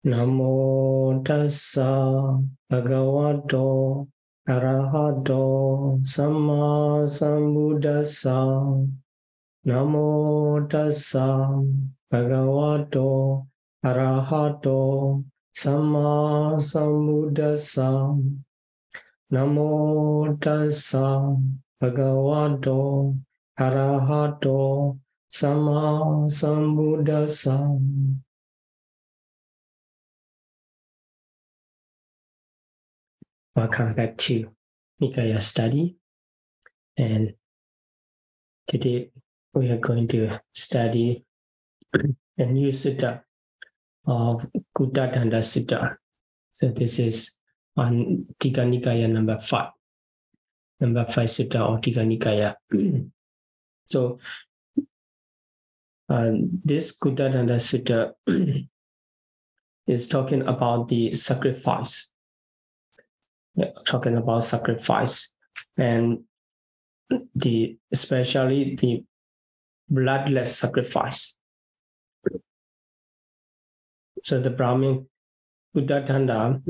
Namo tassa bhagavato arahato samma sambuddhassa. Namo tassa bhagavato arahato samma sambuddhassa. Namo tassa bhagavato arahato samma sambuddhassa. Welcome back to Nikāya study, and today we are going to study a new sutta of Kuttadanda Sutta. So this is on Nikāya number 5 sutta of Nikāya. So this Kuttadanda Sutta is talking about the sacrifice. And especially the bloodless sacrifice. So the Brahmin Kuttadanda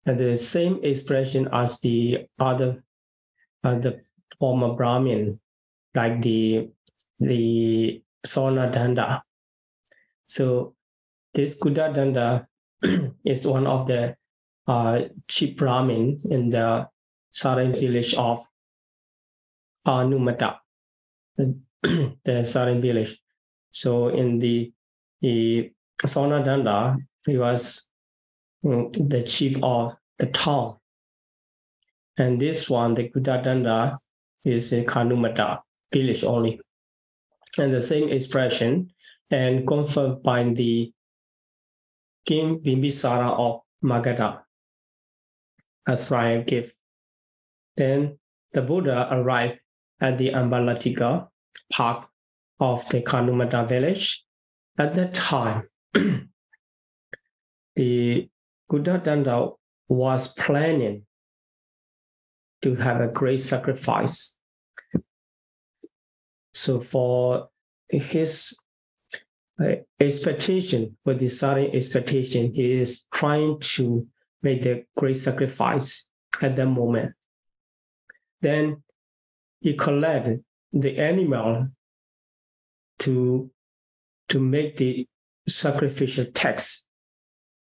had the same expression as the other former Brahmin, like the Sonadanda. So this Kuttadanda is one of the chief Brahmin in the southern village of Hanumata, the southern village. So in the Sonadanda, he was the chief of the town. And this one, the Kuttadanda, is in Hanumata village only. And the same expression, and confirmed by the King Bimbisara of Magadha as royal gift. Then the Buddha arrived at the Ambalatika park of the Hanumata village. At that time, the Kuttadanda was planning to have a great sacrifice. So for his expectation, for the starting expectation, he is trying to make the great sacrifice at that moment. Then he collected the animal to make the sacrificial tax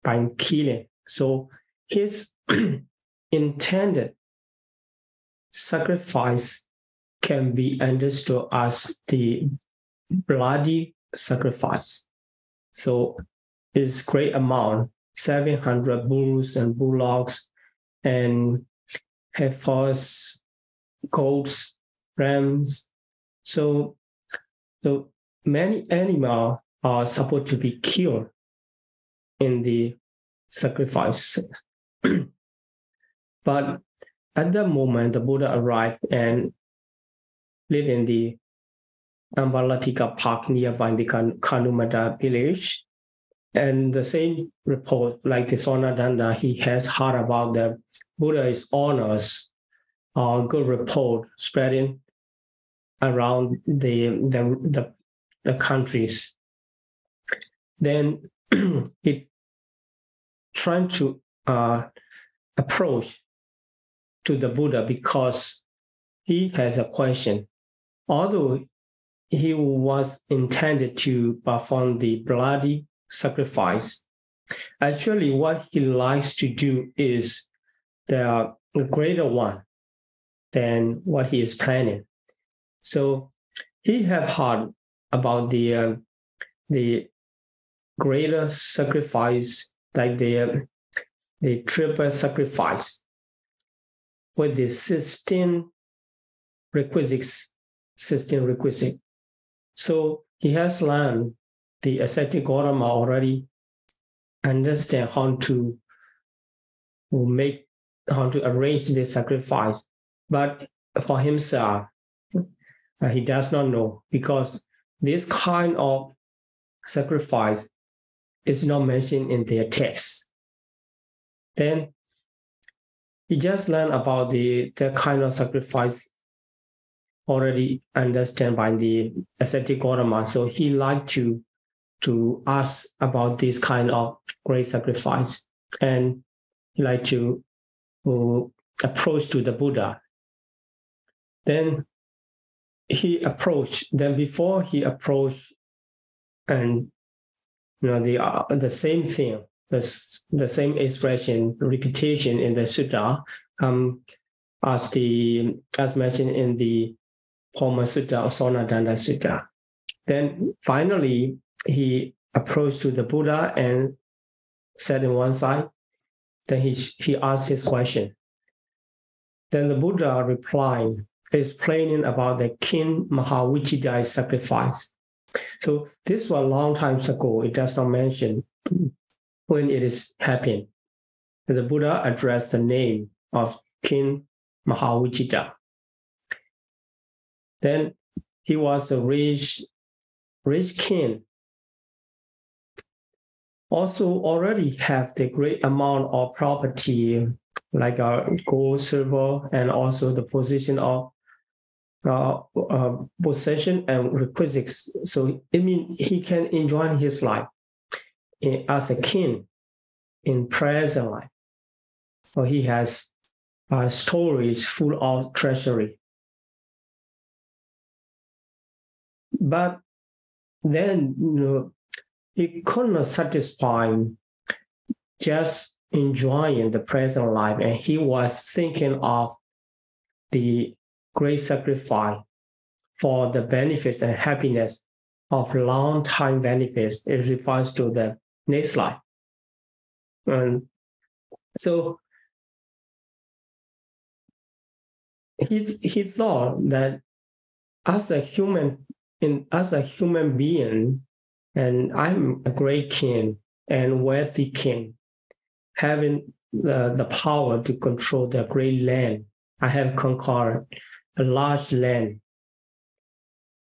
by killing. So his intended sacrifice can be understood as the bloody sacrifice. So it's great amount, 700 bulls and bullocks and heifers, goats, rams. So many animals are supposed to be killed in the sacrifice. But at that moment, the Buddha arrived and lived in the Ambalatika park nearby the Hanumata village. And the same report, like the Sonadanda, he has heard about the Buddha's honors, good report spreading around the countries. Then he tried to approach to the Buddha because he has a question. Although he was intended to perform the bloody sacrifice, actually what he likes to do is the greater one than what he is planning. So he had heard about the greater sacrifice, like the triple sacrifice, with the 16 requisites. So he has learned the ascetic Gautama already understand how to arrange the sacrifice. But for himself, he does not know, because this kind of sacrifice is not mentioned in their text. Then he just learned about the kind of sacrifice already understand by the ascetic Gautama. So he liked to to ask about this kind of great sacrifice, and he like to approach to the Buddha. Then he approached. Then before he approached, and the same thing, the same expression, repetition in the sutta, as mentioned in the former sutta, Sonadanda Sutta. Then finally, he approached to the Buddha and sat in one side. Then he asked his question. Then the Buddha replied, explaining about the King Mahavichita's sacrifice. So this was a long time ago. It does not mention when it is happening. The Buddha addressed the name of King Mahavichita. Then he was a rich king. Also already have the great amount of property, like gold, silver, and also the position of possession and requisites. So it means he can enjoy his life as a king in present life. So he has storage full of treasury. But then he could not satisfy just enjoying the present life, and he was thinking of the great sacrifice for the benefits and happiness of long-time benefits. It refers to the next life. And so he thought that as a human being, and I'm a great king and wealthy king, having the power to control the great land. I have conquered a large land.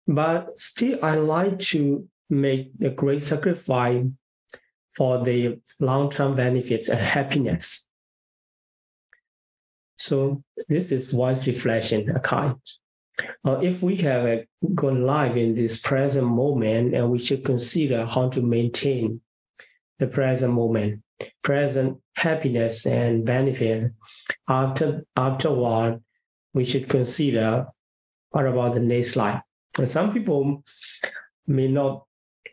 But still, I like to make the great sacrifice for the long-term benefits and happiness. So this is wise reflection, a kind. If we have a good life in this present moment, and we should consider how to maintain the present moment, present happiness and benefit. Afterward, we should consider what about the next life. And some people may not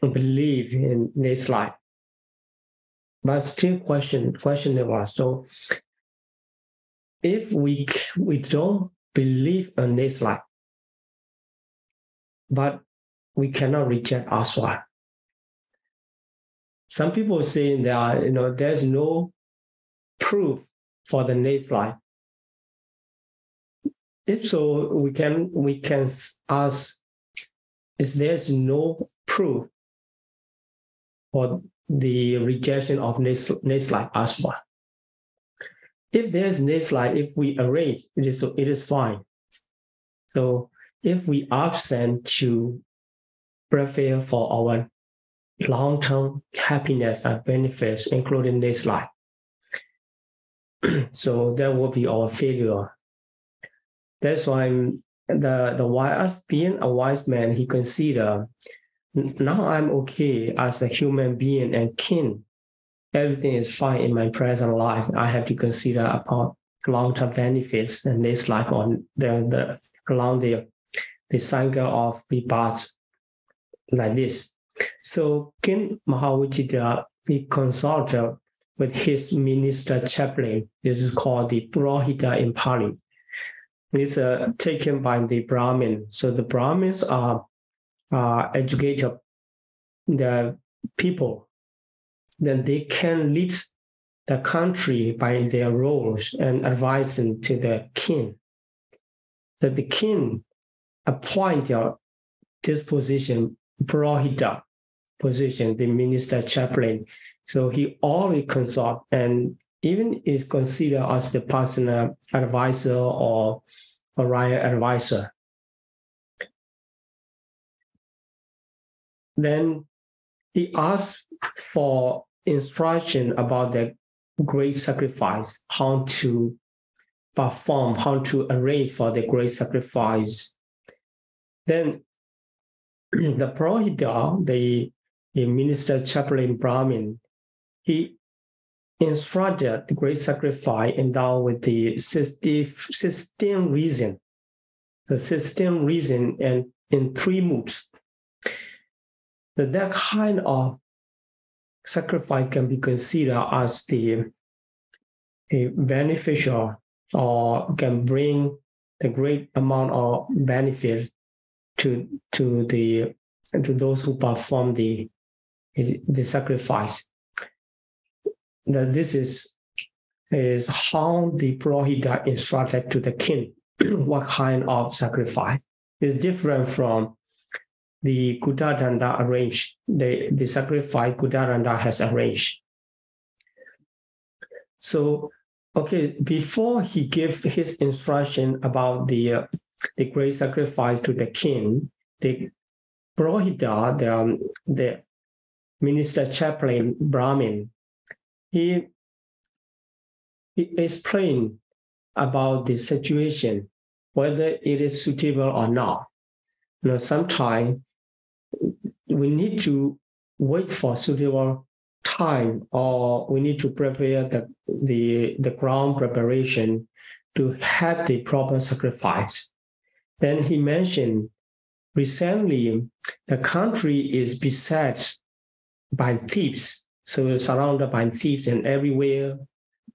believe in next life, but still questionable. So if we don't believe in next life, but we cannot reject as well. Some people say that there's no proof for the next life. If so, we can ask: is there's no proof for the rejection of next life as well? If there's next life, if we arrange, it is fine. So if we absent to prepare for our long-term happiness and benefits, including next life, so that will be our failure. That's why being a wise man, he consider, now I'm okay as a human being and king. Everything is fine in my present life. I have to consider about long-term benefits and next life on along the cycle of rebirths like this. So King Mahavichita, he consulted with his minister chaplain. This is called the Purohita in Pāļi. It's taken by the Brahmin. So the Brahmins are educated the people. Then they can lead the country by their roles and advising to the king. That the king appoint this position, Purohita position, the minister chaplain. So he always consult and even is considered as the personal advisor or a royal advisor. Then he asked for instruction about the great sacrifice, how to perform, how to arrange for the great sacrifice. Then the Purohita, a minister chaplain Brahmin, he instructed the great sacrifice endowed with the 16 reason. The 16 reason and in 3 moods. That kind of sacrifice can be considered as a beneficial or can bring the great amount of benefit to those who perform the sacrifice. That this is how the Purohita instructed to the king what kind of sacrifice is different from the Kuddadanda arranged, the sacrifice Kuddadanda has arranged. So, okay, before he gave his instruction about the great sacrifice to the king, the Purohita, the minister chaplain Brahmin, he explained about the situation, whether it is suitable or not. Sometimes we need to wait for suitable time, or we need to prepare the ground preparation to have the proper sacrifice. Then he mentioned recently the country is beset by thieves, so surrounded by thieves and everywhere,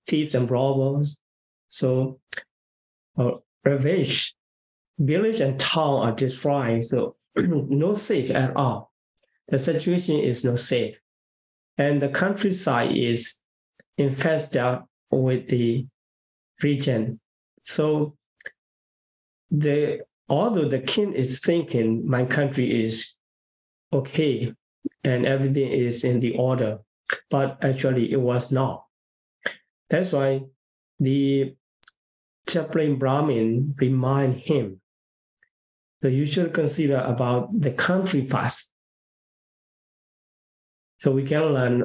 thieves and robbers. So ravaged, village and town are destroyed, so no safe at all. The situation is not safe. And the countryside is infested with the region. So although the king is thinking my country is okay and everything is in the order, but actually it was not. That's why the chaplain Brahmin remind him that you should consider about the country first. So we can learn,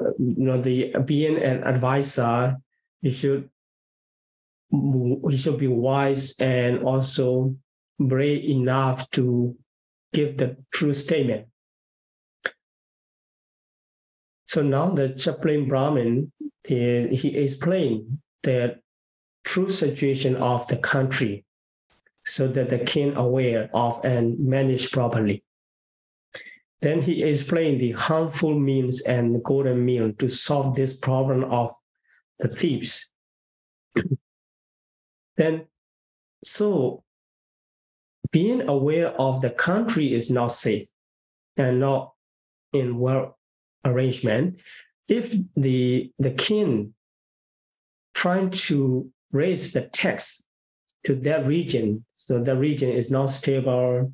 being an advisor, he should be wise and also brave enough to give the true statement. So now the chaplain Brahmin, he explained the true situation of the country so that the king aware of and manage properly. Then he explained the harmful means and golden mean to solve this problem of the thieves. Then, so being aware of the country is not safe and not in well arrangement, if the king trying to raise the tax to that region, so the region is not stable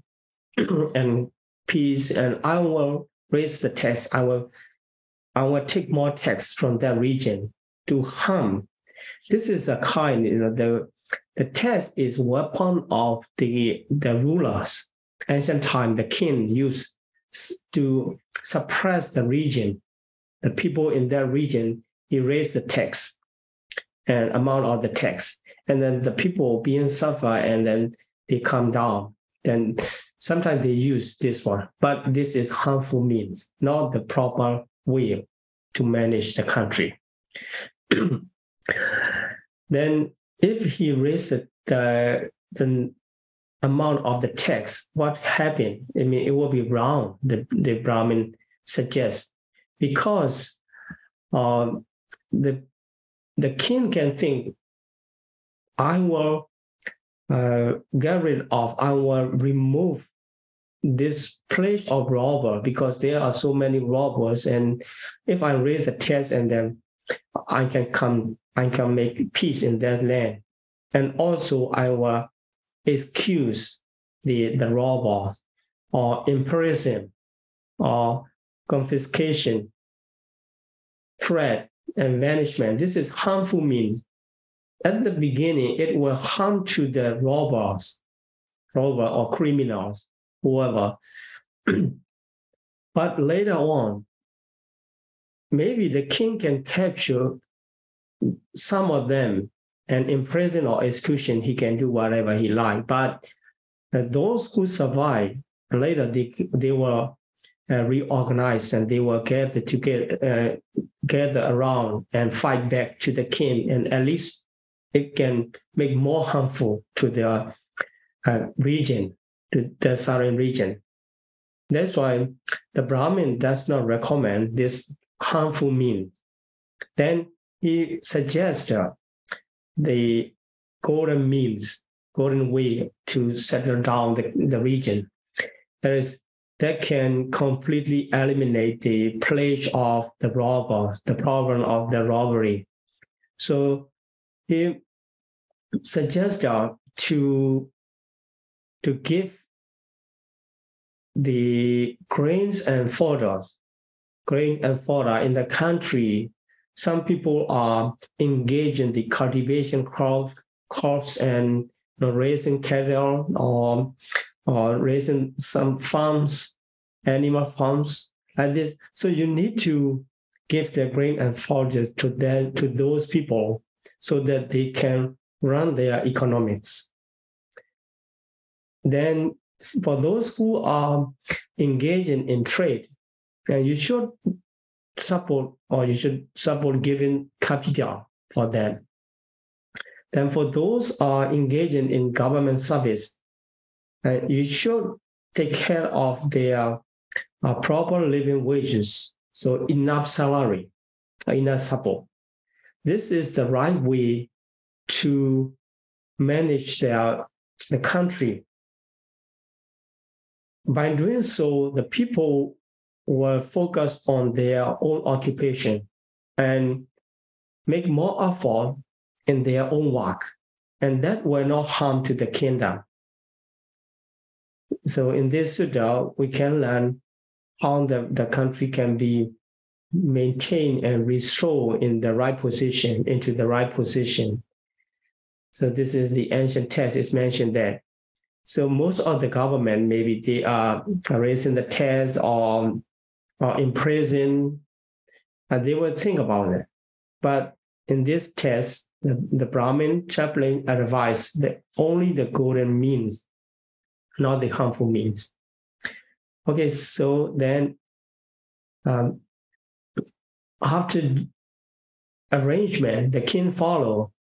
and peace, and I will raise the tax, I will take more tax from that region to harm. This is a kind, the tax is weapon of the rulers. Ancient time, the king used to suppress the region. The people in that region, he raised the tax and amount of the tax. And then the people being suffer and then they come down. Then sometimes they use this one, but this is harmful means, not the proper way to manage the country. Then if he raised the amount of the tax, what happened? It will be wrong, the Brahmin suggests, because the king can think, I will get rid of, I will remove this place of robber because there are so many robbers, and if I raise the tax and then I can make peace in that land. And also I will excuse the robbers or imprison or confiscation, threat, and banishment. This is harmful means. At the beginning, it will harm to the robber or criminals, whoever. But later on, maybe the king can capture some of them and imprison or execution, he can do whatever he likes. But those who survive, later they will reorganize, and they will gather around and fight back to the king, and at least it can make more harmful to the region, to the surrounding region. That's why the Brahmin does not recommend this harmful means. Then he suggests the golden means, golden way to settle down the region. That can completely eliminate the plague of the robber, the problem of the robbery. So he suggests to give the grains and fodder in the country. Some people are engaged in the cultivation crops and raising cattle or raising some farms, animal farms like this. So you need to give the grain and fodder to those people so that they can run their economics. Then for those who are engaging in trade, you should support giving capital for them. Then for those engaging in government service, you should take care of their proper living wages, so enough salary, enough support. This is the right way to manage the country. By doing so, the people will focus on their own occupation and make more effort in their own work, and that will not harm to the kingdom. So in this sutta, we can learn how the country can be maintained and restored in the right position, into the right position. So this is the ancient text. It's mentioned there. So most of the government, maybe they are raising the tax or in prison, and they will think about it. But in this text, the Brahmin chaplain advised that only the golden means, not the harmful means. Okay, so then after arrangement, the king follow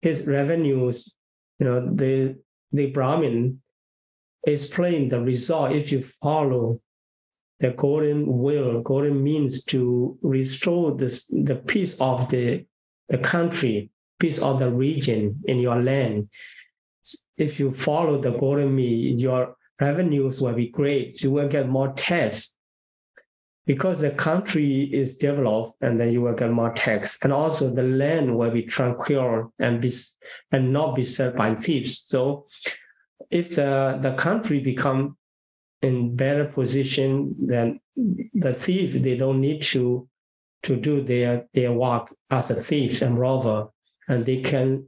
his revenues. The Brahmin explain the result if you follow the golden means to restore the peace of the country, peace of the region in your land. If you follow the golden means, your revenues will be great. You will get more tax because the country is developed, and then you will get more tax. And also the land will be tranquil and not be served by thieves. So if the country become in better position, then the thief, they don't need to do their work as a thief and robber, and they can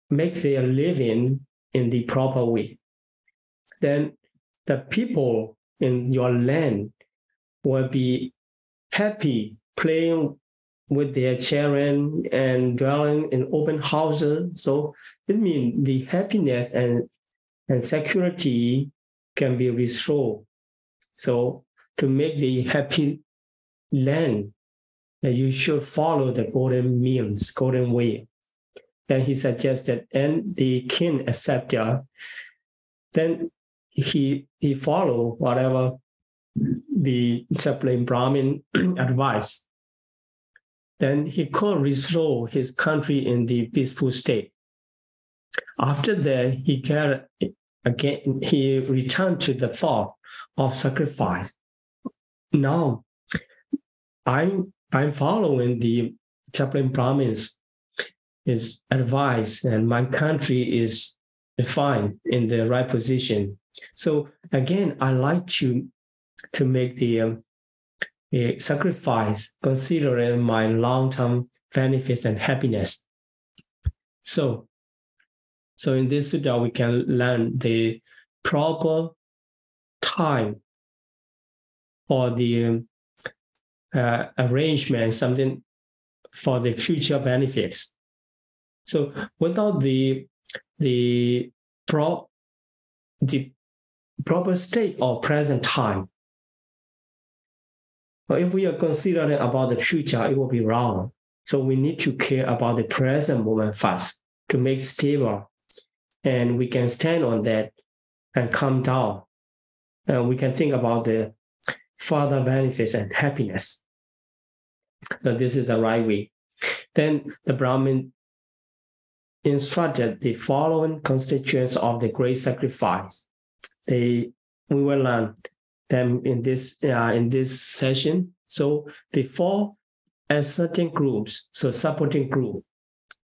make their living in the proper way. Then the people in your land will be happy playing with their children and dwelling in open houses. So it means the happiness and security can be restored. So to make the happy land, you should follow the golden way. Then he suggested, and the king accepted. Then he followed whatever the chaplain Brahmin advised. Then he could restore his country in the peaceful state. After that, he returned to the thought of sacrifice. Now, I'm following the chaplain Brahmin's advice, and my country is fine in the right position. So again, I like to make the sacrifice, considering my long-term benefits and happiness. So in this sutta, we can learn the proper time for the arrangement, something for the future benefits. So without the proper state or present time, But if we are considering about the future, it will be wrong. So we need to care about the present moment first to make stable. And we can stand on that and calm down. And we can think about the further benefits and happiness. So this is the right way. Then the Brahmin instructed the following constituents of the great sacrifice. We will learn them in this session. So the 4 asserting groups, so supporting group.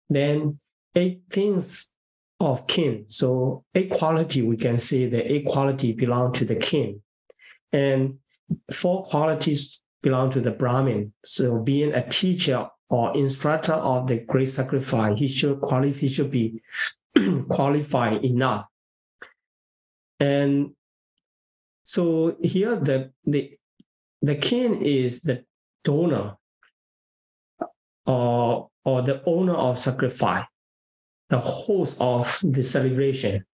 Then 8 things of kin. So 8 quality, we can say the 8 quality belong to the kin. And 4 qualities belong to the Brahmin. So being a teacher or instructor of the great sacrifice, he should be qualified enough. And so here the kin is the donor or the owner of sacrifice, the host of the celebration.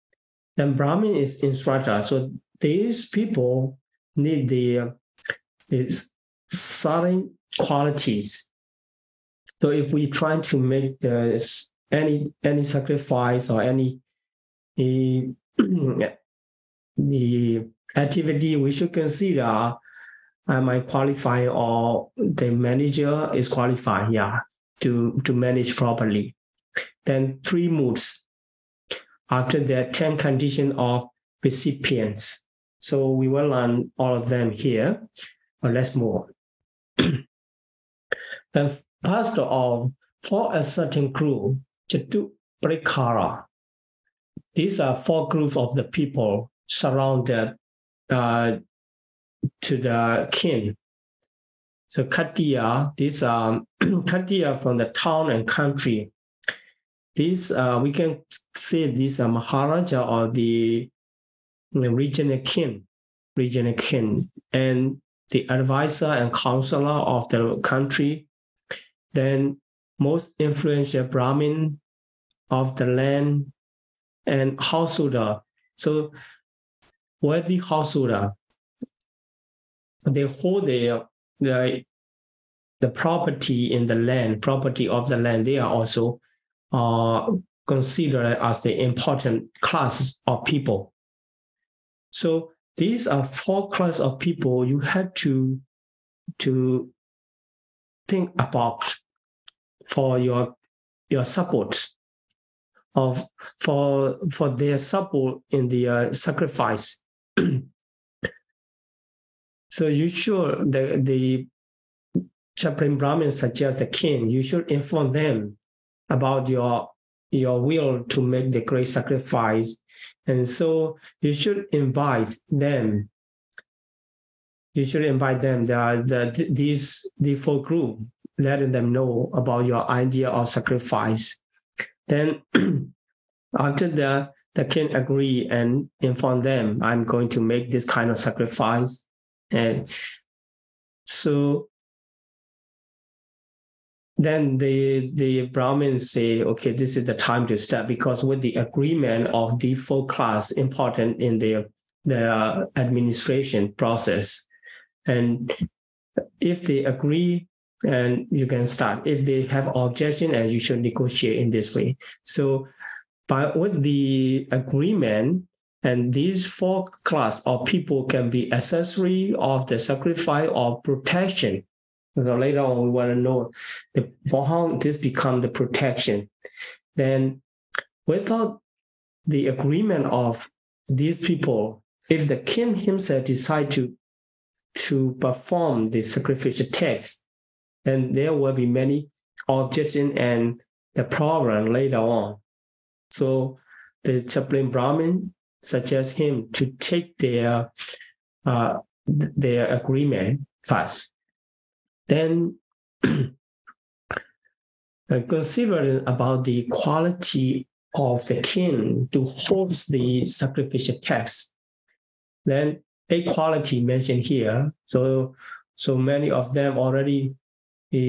Then Brahmin is instructor. So these people need these certain qualities. So if we try to make any sacrifice or any the activity, we should consider am I qualified or the manager is qualified, to manage properly. Then 3 moods. After that, 10 conditions of recipients. So we will learn all of them here, but let's move on. Then first of all, for a certain group, Chatu Prikara. These are 4 groups of the people surrounded to the kin. So Katiya, these are Katiya from the town and country. These we can say these are Maharaja or the regional kin, and the advisor and counselor of the country. Then most influential Brahmin of the land and householder. So wealthy householder, they hold the property in the land, property of the land. They are also considered as the important classes of people. So these are 4 classes of people you have to think about for your support for their support in the sacrifice. So you should the chaplain Brahmin suggests the king, you should inform them about your will to make the great sacrifice, and so you should invite them. These 4 groups, letting them know about your idea of sacrifice. Then after the king agree and inform them, I'm going to make this kind of sacrifice. And so then the Brahmins say, okay, this is the time to start, because with the agreement of the 4 class important in the administration process. And if they agree, and you can start. If they have objection, and you should negotiate in this way. So with the agreement, and these 4 class of people can be accessory of the sacrifice or protection. So later on, we want to know how this becomes the protection. Then without the agreement of these people, if the king himself decide to perform the sacrificial tax, then there will be many objections and the problem later on. So the chaplain Brahmin suggests him to take their agreement first. Then consider about the quality of the king to host the sacrificial tax. Then a quality mentioned here. So many of them already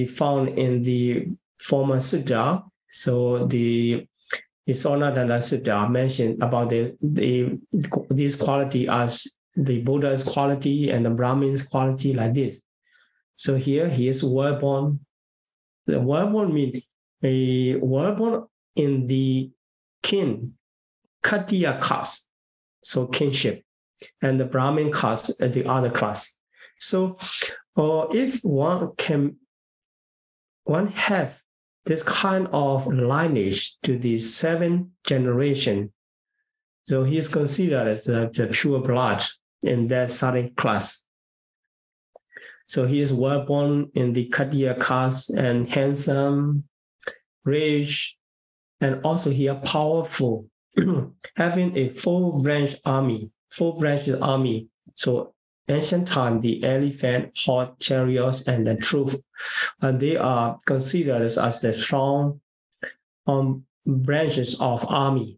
found in the former sutta. So the Isonadana Sutta mentioned about this quality as the Buddha's quality and the Brahmin's quality, like this. So here he is well born. The well born means a well born in the kin, Katiya caste, so kinship, and the Brahmin caste at the other class. So, if one have this kind of lineage to the 7th generation, so he is considered as the pure blood in that starting class. So he is well born in the Katiya caste and handsome, rich, and also he is powerful, having a full-branch army. So ancient time, the elephant, horse, chariots, and the troop, they are considered as the strong branches of army.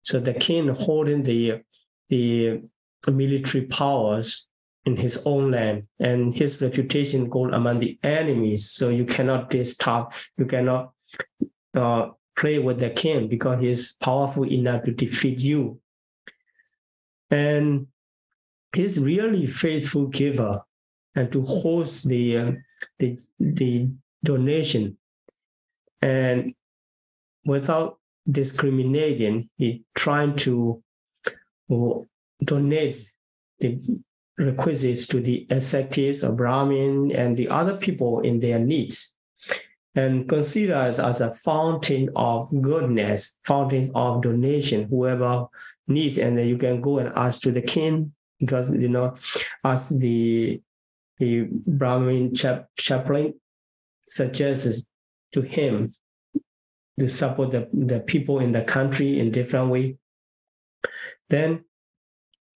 So the king holding the military powers in his own land, and his reputation goes among the enemies. So you cannot disturb, you cannot play with the king because he is powerful enough to defeat you. And he's really faithful giver and to host the donation, and without discriminating, he trying to donate the requisites to the ascetics or Brahmin and the other people in their needs, and consider us as a fountain of goodness, fountain of donation, whoever needs. And then you can go and ask to the king, because, as the Brahmin chaplain suggests to him to support the people in the country in different way. Then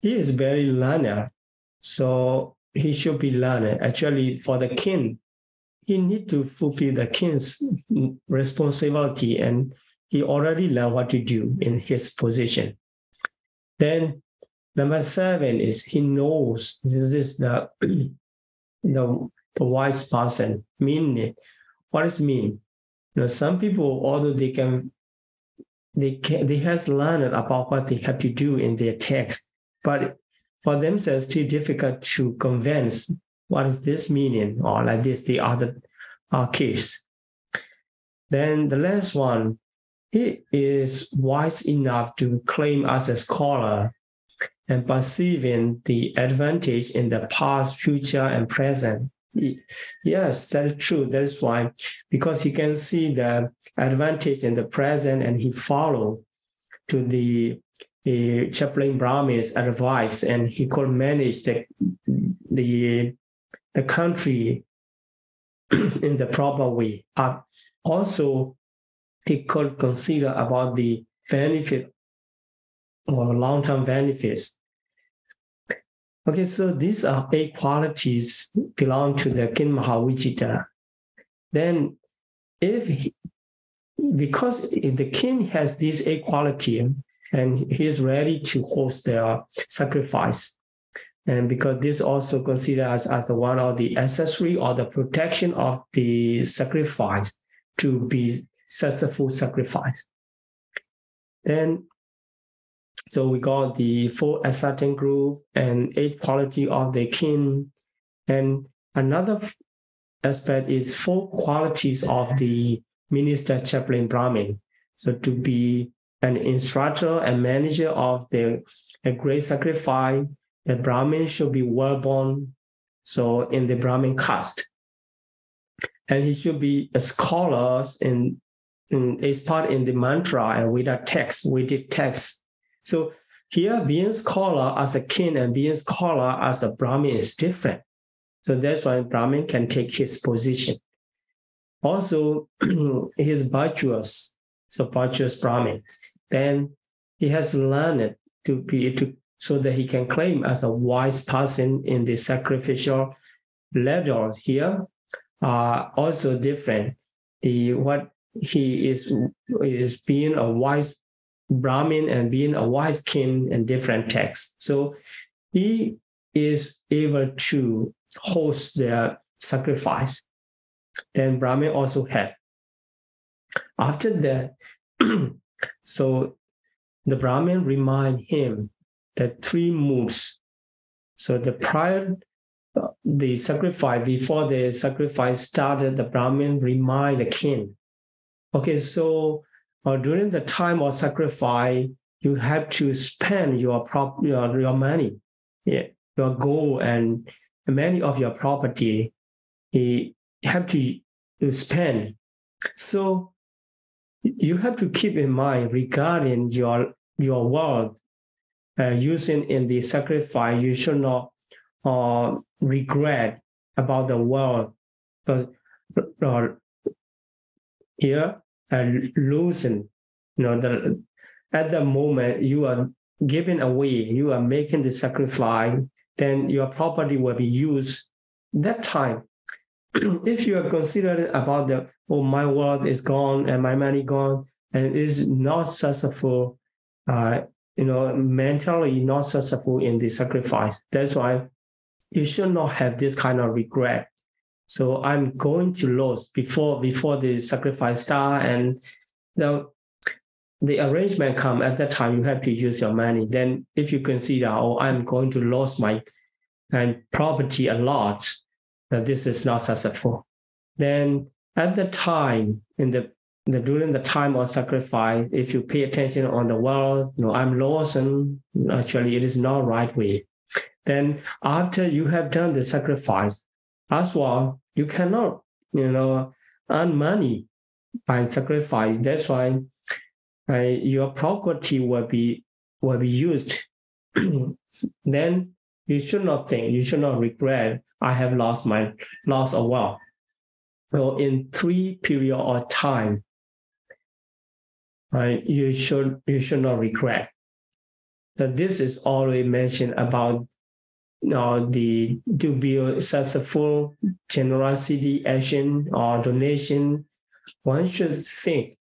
he is very learned, so he should be learned. Actually, for the king, he need to fulfill the king's responsibility, and he already learned what to do in his position. Then number 7 is he knows this is the wise person. Meaning, what does it mean? Some people, although they has learned about what they have to do in their text, but for themselves, it's too difficult to convince what is this meaning, or like this, the other case. Then the last one, he is wise enough to claim as a scholar and perceiving the advantage in the past, future, and present. Yes, that is true. That is why, because he can see the advantage in the present, and he follow to the chaplain Brahmin's advice, and he could manage the country in the proper way. Also, he could consider about the benefit or long-term benefits. Okay, so these are 8 qualities belong to the King Mahavijita. Then, because the king has these 8 qualities, and he is ready to host their sacrifice, and because this also considered as one of the accessory or the protection of the sacrifice to be successful sacrifice. Then, so we got the 4 ascertain group and 8 quality of the king. And another aspect is 4 qualities of the minister chaplain Brahmin. So to be an instructor and manager of a great sacrifice, the Brahmin should be well born, so in the Brahmin caste. And he should be a scholar in his part in the mantra and with a text, with the text. So here, being scholar as a king and being scholar as a Brahmin is different. So that's why Brahmin can take his position. Also, he is virtuous, so virtuous Brahmin. Then he has learned so that he can claim as a wise person in the sacrificial ladder. Here are also different. What he is being a wise Brahmin and being a wise king in different texts. So he is able to host their sacrifice. Then Brahmin also have. After that, so the Brahmin remind him that 3 moods. So the prior the sacrifice, before the sacrifice started, the Brahmin remind the king. Okay, so during the time of sacrifice, you have to spend your money, your gold and many of your property. You have to spend. So you have to keep in mind regarding your wealth using in the sacrifice. You should not regret about the wealth, because here and losing, at the moment you are giving away, you are making the sacrifice, then your property will be used that time. If you are considering about my wealth is gone and my money gone, and is not successful, mentally not successful in the sacrifice. That's why you should not have this kind of regret. So I'm going to lose before the sacrifice start, and the arrangement come at that time. You have to use your money. Then if you consider, I'm going to lose my property a lot, this is not successful. Then at the time, during the time of sacrifice, if you pay attention on the wealth, I'm losing. Actually, it is not right way. Then after you have done the sacrifice, as well, you cannot, earn money by sacrifice. That's why your property will be used. Then you should not think, you should not regret, I have lost a wealth. So in 3 periods of time, you should not regret. This is always mentioned about to be successful generosity action or donation. One should think,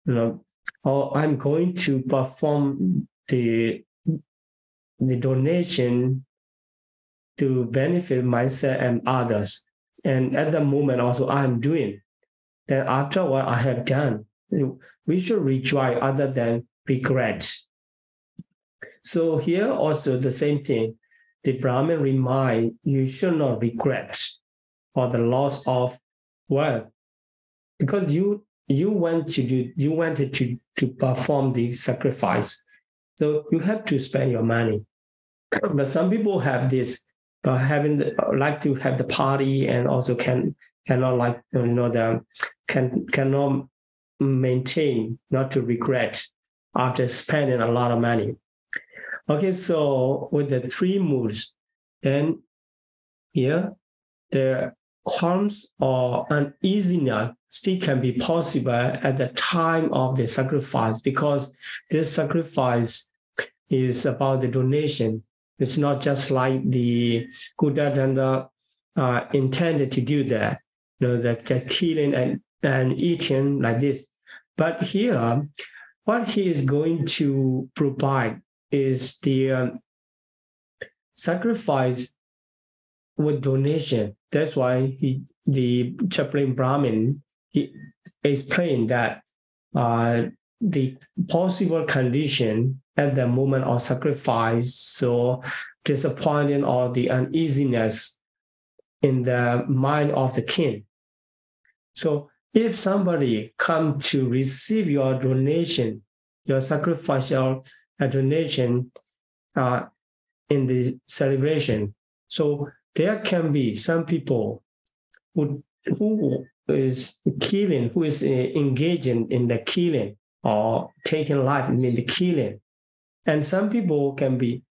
I'm going to perform the donation to benefit myself and others. And at the moment also I'm doing. Then after what I have done, we should rejoice other than regret. So here also the same thing. The Brahmin remind you should not regret for the loss of wealth, because you wanted to perform the sacrifice. So you have to spend your money. But some people have this, like to have the party, and also cannot cannot maintain not to regret after spending a lot of money. Okay, so with the 3 moods, then here the qualms or uneasiness still can be possible at the time of the sacrifice, because this sacrifice is about the donation. It's not just like the Buddha intended to do that, that just killing and eating like this. But here, what he is going to provide is the sacrifice with donation. That's why the chaplain Brahmin, he explained that the possible condition at the moment of sacrifice, so disappointing or the uneasiness in the mind of the king. So if somebody come to receive your donation, your sacrificial donation in the celebration, so there can be some people who is killing, who is engaging in the killing or taking life in the killing. And some people can be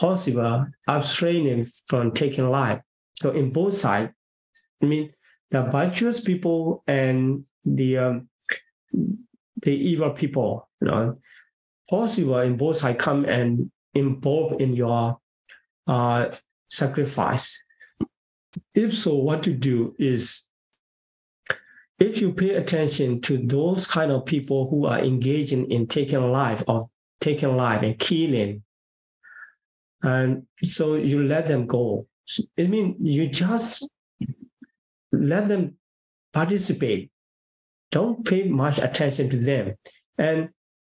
possible abstaining from taking life. So in both sides, the virtuous people and the evil people, possible in both sides come and involve in your sacrifice. If so, what to do is, if you pay attention to those kind of people who are engaging in taking life and killing, and so you let them go. It means you just let them participate. Don't pay much attention to them.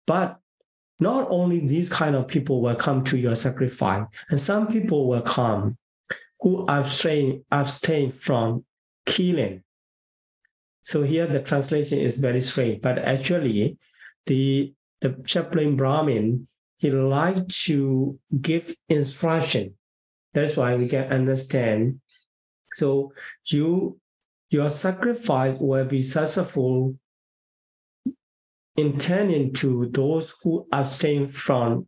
But not only these kind of people will come to your sacrifice, and some people will come who abstain from killing. So here the translation is very strange, but actually the chaplain Brahmin, he liked to give instruction. That's why we can understand. So your sacrifice will be successful intending to those who abstain from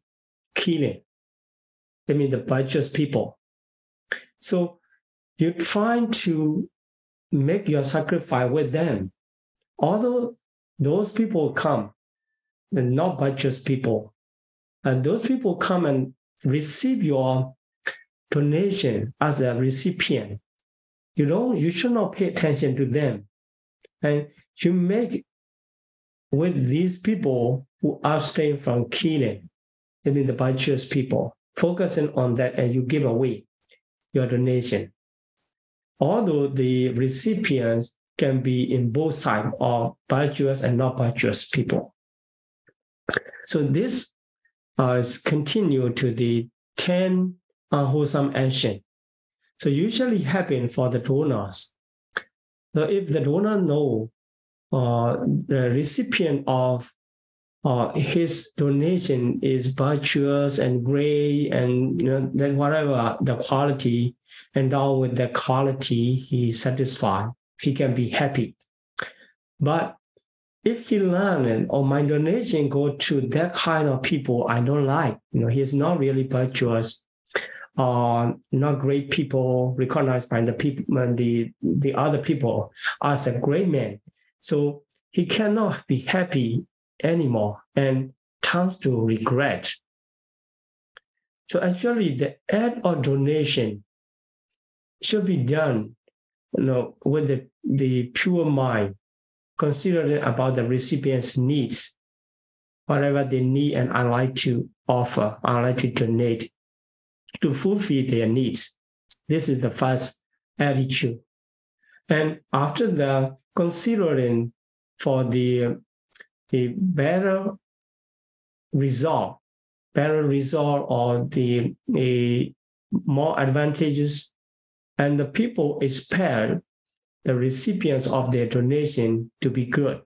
killing. I mean the virtuous people. So you're trying to make your sacrifice with them. Although those people come, and not virtuous people, and those people come and receive your donation as a recipient, you should not pay attention to them. And you make with these people who abstain from killing, I mean the virtuous people, focusing on that, and you give away your donation. Although the recipients can be in both sides of virtuous and not virtuous people. So this is continued to the 10 unwholesome actions. So usually happen for the donors. So if the donor know the recipient of his donation is virtuous and great, and that whatever the quality, and now with the quality he satisfied, he can be happy. But if he learns, my donation go to that kind of people I don't like, he's not really virtuous, not great people, recognized by the people, the other people as a great man. So he cannot be happy anymore and turns to regret. So actually the act of donation should be done with the pure mind, considering about the recipient's needs, whatever they need, and I like to offer, I like to donate to fulfill their needs. This is the first attitude. And after the considering for the better result or the more advantageous, and the people expect the recipients of their donation to be good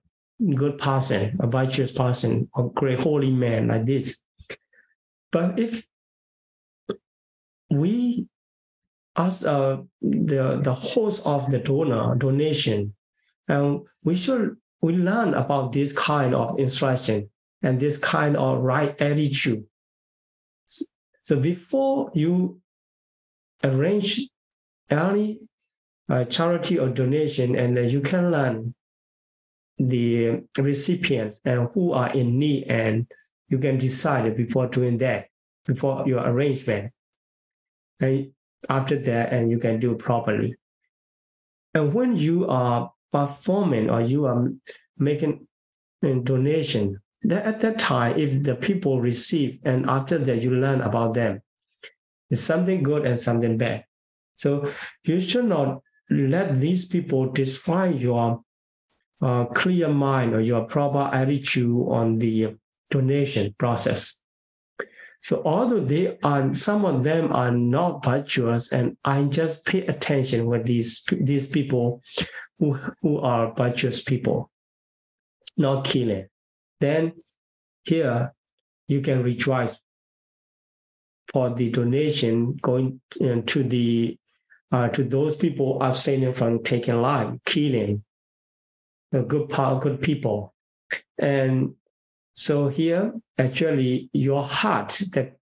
person, a virtuous person, a great holy man like this. But if we, as the host of the donation, we learn about this kind of instruction and this kind of right attitude. So before you arrange any charity or donation, and you can learn the recipients and who are in need, and you can decide before doing that, before your arrangement. And after that, and you can do it properly. And when you are performing or you are making a donation, that at that time, if the people receive, and after that you learn about them, it's something good and something bad. So you should not let these people destroy your clear mind or your proper attitude on the donation process. So although some of them are not virtuous, and I just pay attention with these people who are virtuous people, not killing, then here you can rejoice for the donation going to those people abstaining from taking life, killing, good people. And so here, actually, your heart, the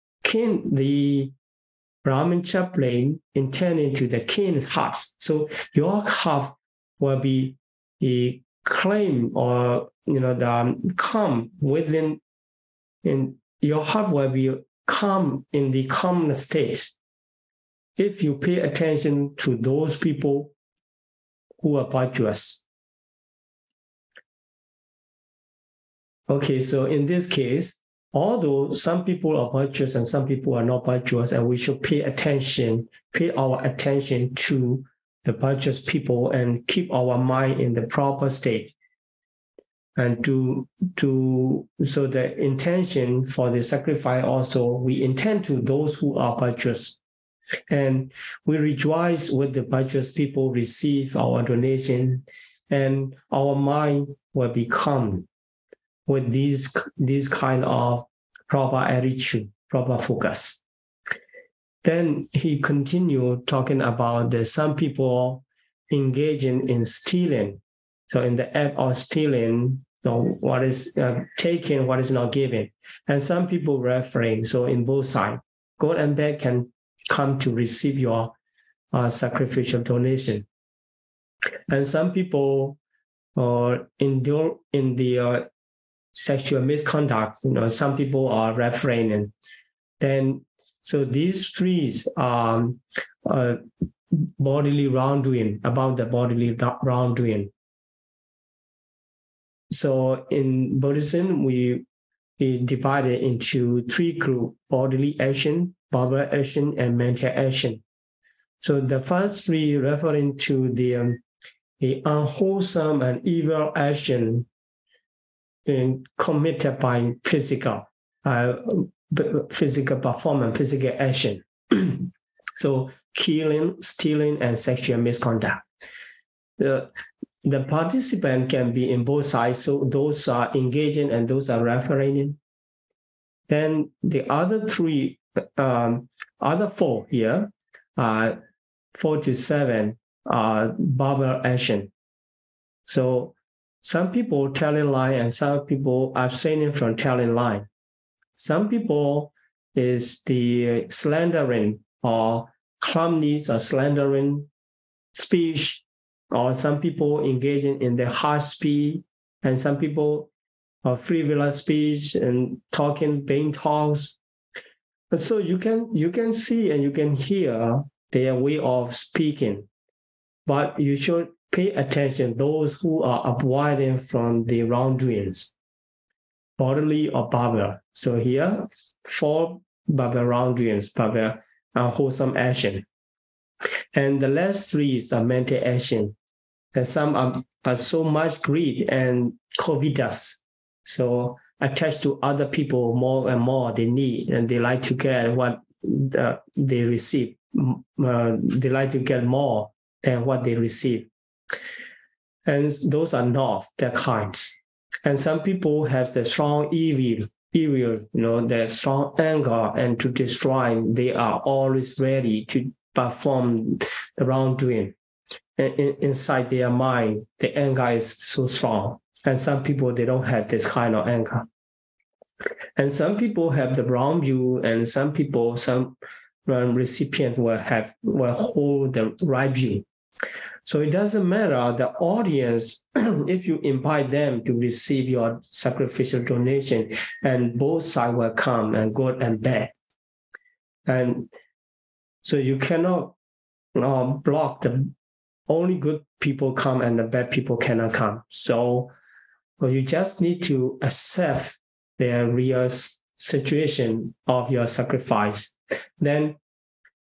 Brahmin chaplain intending to the king's heart. So your heart will be a claim, or calm within, and your heart will be calm in the calm state if you pay attention to those people who are virtuous. Okay, so in this case, although some people are virtuous and some people are not virtuous, and we should pay our attention to the virtuous people and keep our mind in the proper state. And so the intention for the sacrifice also, we intend to those who are virtuous. And we rejoice with the virtuous people receive our donation, and our mind will become with these kind of proper attitude, proper focus. Then he continued talking about that some people engaging in stealing. So in the act of stealing, so what is taken, what is not given. And some people referring, so in both sides, good and bad can come to receive your sacrificial donation. And some people endure in the sexual misconduct, some people are refraining. Then, so these three bodily wrongdoing, about the bodily wrongdoing. So in Buddhism, we divide it into three groups: bodily action, verbal action, and mental action. So the first three referring to the unwholesome and evil action committed by physical performance, physical action. So killing, stealing, and sexual misconduct. The participant can be in both sides, so those are engaging and those are refraining. Then the other three, other four here, 4 to 7 are verbal action. So some people telling lie and some people abstaining from telling lie. Some people is the slandering or calumnies or slandering speech, or some people engaging in the harsh speech, and some people are frivolous speech and talking, being talks. So you can see and you can hear their way of speaking, but you should pay attention those who are avoiding from the wrongdoings, bodily or verbal. So here, 4 verbal wrongdoings, verbal unwholesome action. And the last 3 are mental action. And some are so much greed and covetous, so attached to other people more and more they need, and they like to get what they receive. They like to get more than what they receive. And those are not their kinds. And some people have the strong evil, the strong anger, and to destroy, they are always ready to perform the wrongdoing. And inside their mind, the anger is so strong. And some people, they don't have this kind of anger. And some people have the wrong view, and some people, some recipients will hold the right view. So it doesn't matter the audience, if you invite them to receive your sacrificial donation, and both sides will come, and good and bad. And so you cannot block the only good people come and the bad people cannot come. So you just need to accept the real situation of your sacrifice. Then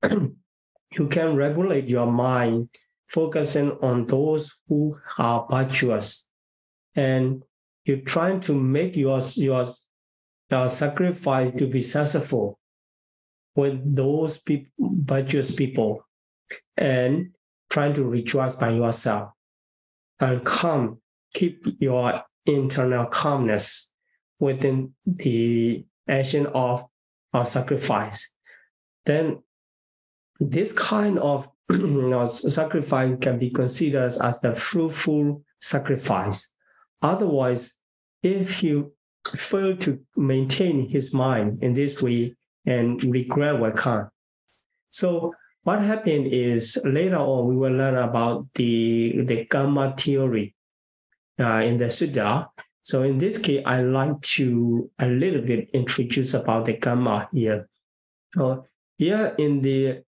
you can regulate your mind, focusing on those who are virtuous. And you're trying to make your sacrifice to be successful with those virtuous people, and trying to rejoice by yourself and keep your internal calmness within the action of sacrifice. Then this kind of sacrifice can be considered as the fruitful sacrifice. Otherwise, if he fail to maintain his mind in this way, and regret will come. So what happened is later on we will learn about the karma theory in the Sutta. So in this case, I like to a little bit introduce about the karma here. So here in the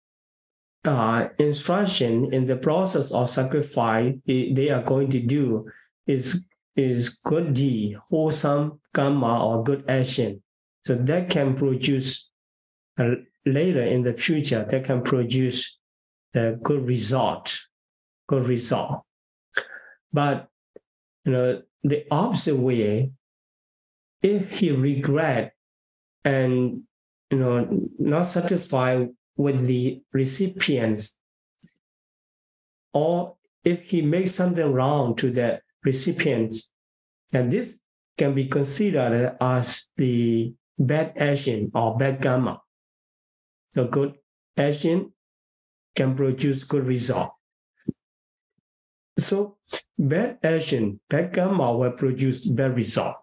instruction in the process of sacrifice, they are going to do is good deed, wholesome karma or good action. So that can produce later in the future, that can produce a good result. But the opposite way, if he regret and not satisfied with the recipients, or if he makes something wrong to the recipients, and this can be considered as the bad action or bad karma. So good action can produce good result. So bad action, bad karma will produce bad result.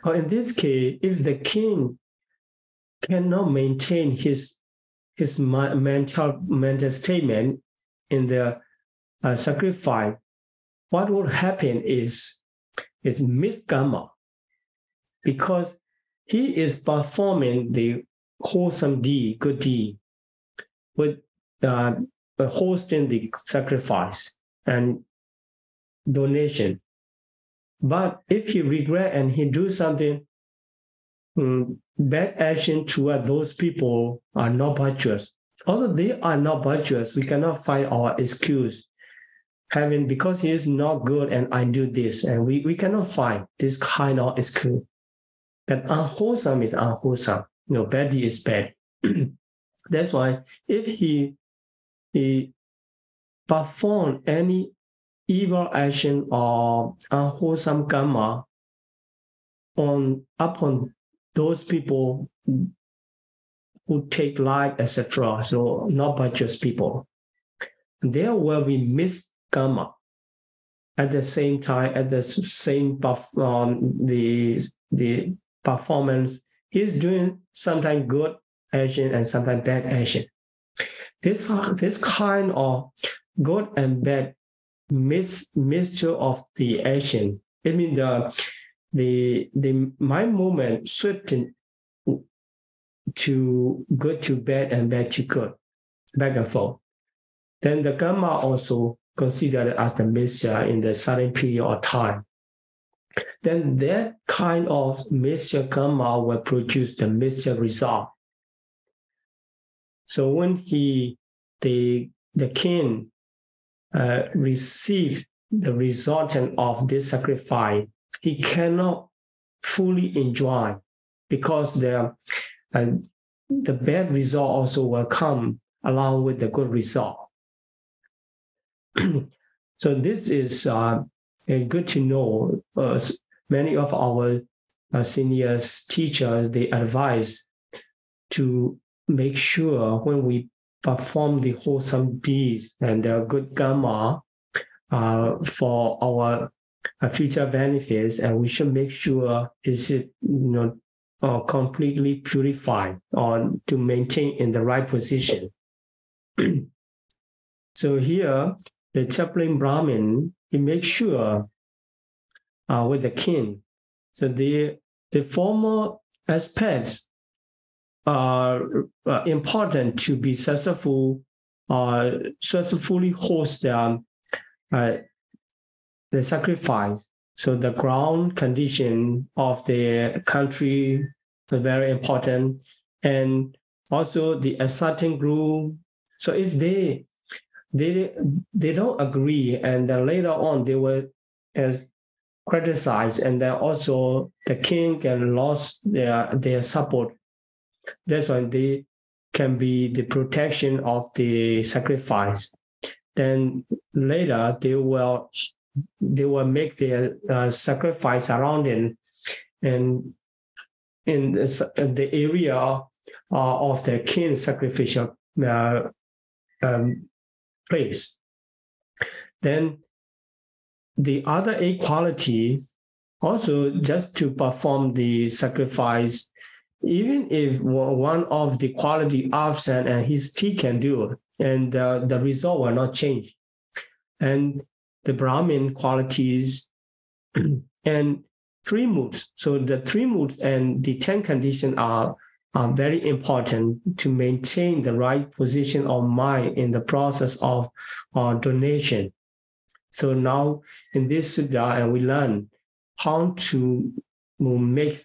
Or in this case, if the king cannot maintain his mental statement in the sacrifice, what will happen is missed karma, because he is performing the wholesome deed, good deed, with hosting the sacrifice and donation. But if he regret and he do something bad action toward those people are not virtuous. Although they are not virtuous, we cannot find our excuse because he is not good and I do this, and we cannot find this kind of excuse. That unwholesome is unwholesome. Bad deed is bad. That's why if he perform any evil action or unwholesome karma upon those people who take life, etc., so not virtuous people, there will be missed karma. At the same time, at the same the performance, he's doing sometimes good action and sometimes bad action. This kind of good and bad mixture of the action, it means the mind movement shifting to good to bad and bad to good, back and forth. Then the karma also considered as the mixture in the certain period of time. Then that kind of mixture karma will produce the mixture result. So when the king received the resultant of this sacrifice, he cannot fully enjoy, because the bad result also will come along with the good result. So this is good to know. Many of our senior teachers, they advise to make sure when we perform the wholesome deeds and the good karma for our future benefits, and we should make sure is it completely purified or to maintain in the right position. So here, the chaplain Brahmin, he makes sure with the king. So the former aspects are important to be successfully host the sacrifice. So the ground condition of the country is very important, and also the asserting group. So if they don't agree, and then later on they will criticize, and then also the king can lose their support. That's why they can be the protection of the sacrifice. Then later they will make their sacrifice surrounding and in the area of the king's sacrificial place. Then the other 8 qualities also just to perform the sacrifice, even if one of the quality absent and he can do it, and the result will not change. And the Brahmin qualities and 3 moods. So the 3 moods and the 10 conditions are very important to maintain the right position of mind in the process of donation. So now in this sutta, and we learn how to make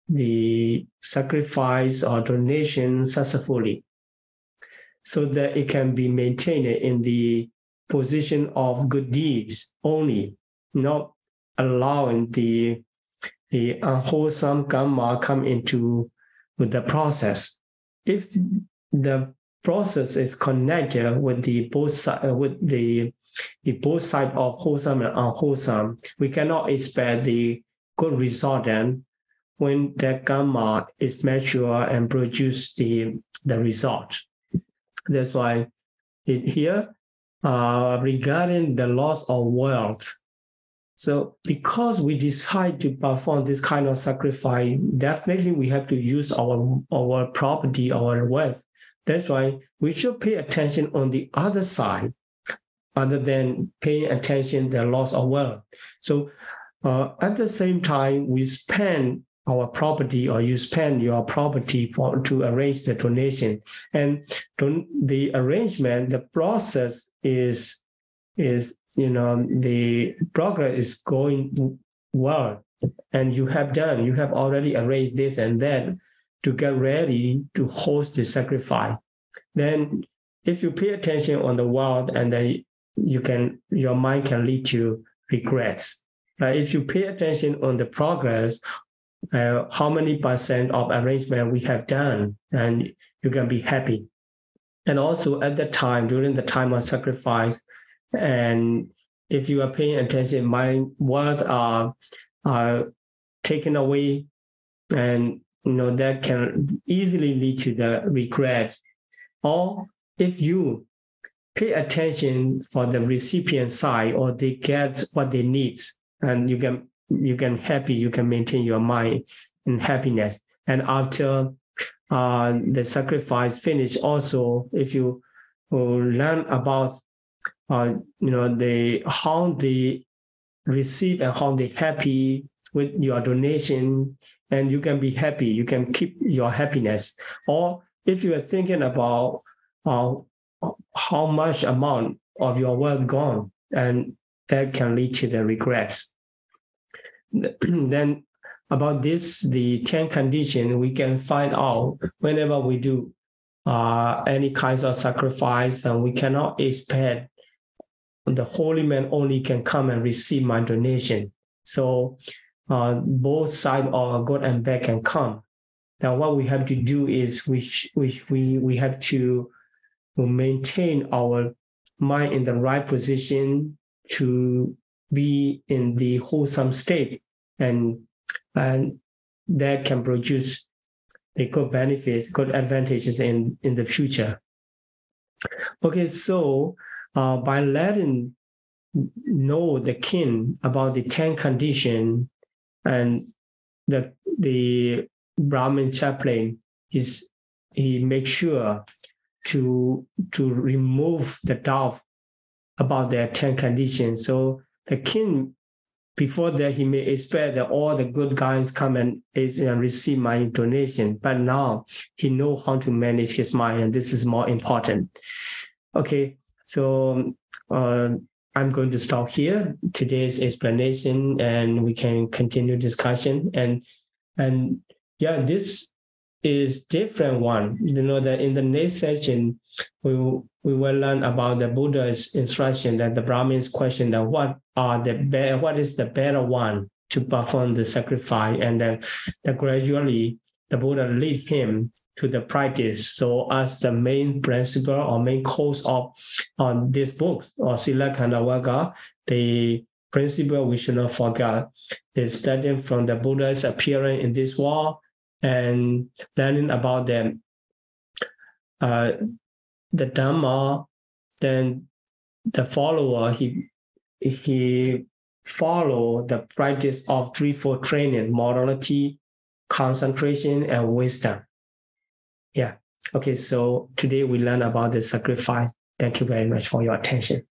the sacrifice or donation successfully, so that it can be maintained in the position of good deeds only, not allowing the unwholesome karma come into the process. If the process is connected with the both side both side of wholesome and unwholesome. We cannot expect the good result then when the karma is mature and produce the result. That's why here regarding the loss of wealth. So because we decide to perform this kind of sacrifice, definitely we have to use our property, our wealth. That's why we should pay attention on the other side, other than paying attention to the loss of wealth. So at the same time, we spend our property, or you spend your property to arrange the donation. And the arrangement, the process is the progress is going well, and you have already arranged this and that to get ready to host the sacrifice. Then if you pay attention on the world, and then your mind can lead to regrets. If you pay attention on the progress, how many percent of arrangement we have done, and you can be happy. And also at the time, during the time of sacrifice, and if you are paying attention, my words are taken away, and that can easily lead to the regret. Or if you pay attention for the recipient side, or they get what they need, and you can maintain your mind in happiness. And after the sacrifice finish, also if you learn about how they receive and how they happy with your donation, and you can be happy, you can keep your happiness. Or if you are thinking about how much amount of your wealth gone, and that can lead to the regrets. Then about this, the 10 conditions, we can find out whenever we do any kinds of sacrifice, and we cannot expect the holy man only can come and receive my donation. So both sides of good and bad can come. Now what we have to do is we have to maintain our mind in the right position to be in the wholesome state, and that can produce the good benefits, good advantages in the future. Okay, so by letting know the king about the 10 conditions, and the Brahmin chaplain he makes sure to remove the doubt about their 10 conditions. So the king, before that, he may expect that all the good guys come and receive my donation, but now he knows how to manage his mind, and this is more important. Okay, so I'm going to stop here today's explanation, and we can continue discussion. And yeah, this is different one. That in the next session we will learn about the Buddha's instruction, that the Brahmins question that what is the better one to perform the sacrifice, and then gradually the Buddha lead him to the practice. So as the main principle or main course of this book, or Sila Khandavagga, the principle we should not forget is studying from the Buddha's appearance in this world, and learning about the Dhamma. Then the follower, he follow the practice of threefold training: morality, concentration, and wisdom. Yeah. Okay, so today we learn about the sacrifice. Thank you very much for your attention.